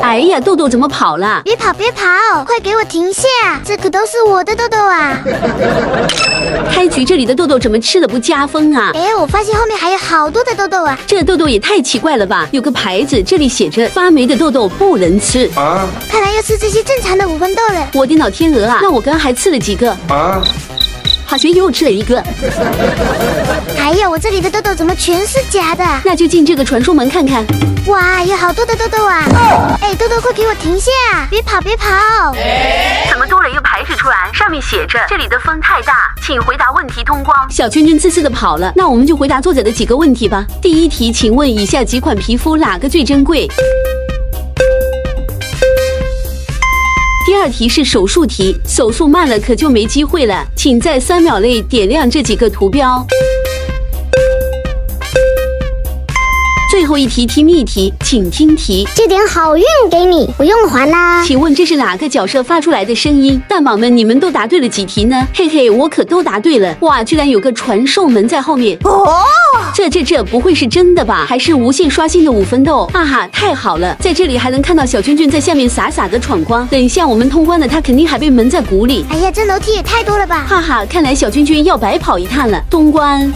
哎呀，豆豆怎么跑了？别跑别跑，快给我停下！这可都是我的豆豆啊！开局这里的豆豆怎么吃的不加分啊？哎，我发现后面还有好多的豆豆啊！这豆豆也太奇怪了吧？有个牌子，这里写着发霉的豆豆不能吃啊！看来要吃这些正常的5分豆了。我的老天鹅啊！那我刚刚还吃了几个啊？好像又吃了一个。哎呀，我这里的豆豆怎么全是假的？那就进这个传送门看看。哇，有好多的豆豆啊！哎，豆豆快给我停下！别跑别跑！怎么多了一个牌子出来？上面写着这里的风太大，请回答问题通光。小圈圈自私的跑了，那我们就回答作者的几个问题吧。第一题，请问以下几款皮肤哪个最珍贵？第二题是手术题，手术慢了可就没机会了，请在3秒内点亮这几个图标。最后一题题密题，请听题。这点好运给你，不用还啦。请问这是哪个角色发出来的声音？蛋宝们，你们都答对了几题呢？嘿嘿，我可都答对了。哇，居然有个传送门在后面哦！这不会是真的吧？还是无限刷新的5分豆？哈哈，太好了！在这里还能看到小圈圈在下面傻傻的闯关。等一下我们通关了，他肯定还被蒙在鼓里。哎呀，这楼梯也太多了吧！哈哈，看来小圈圈要白跑一趟了。通关。